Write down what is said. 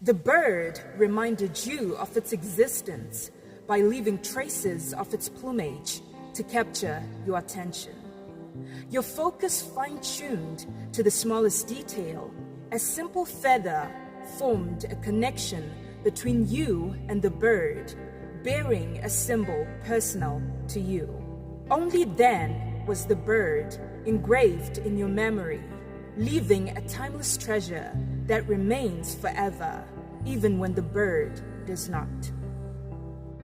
The bird reminded you of its existence by leaving traces of its plumage to capture your attention. Your focus fine-tuned to the smallest detail, a simple feather formed a connection between you and the bird, bearing a symbol personal to you. Only then was the bird engraved in your memory, leaving a timeless treasure that remains forever, even when the bird does not.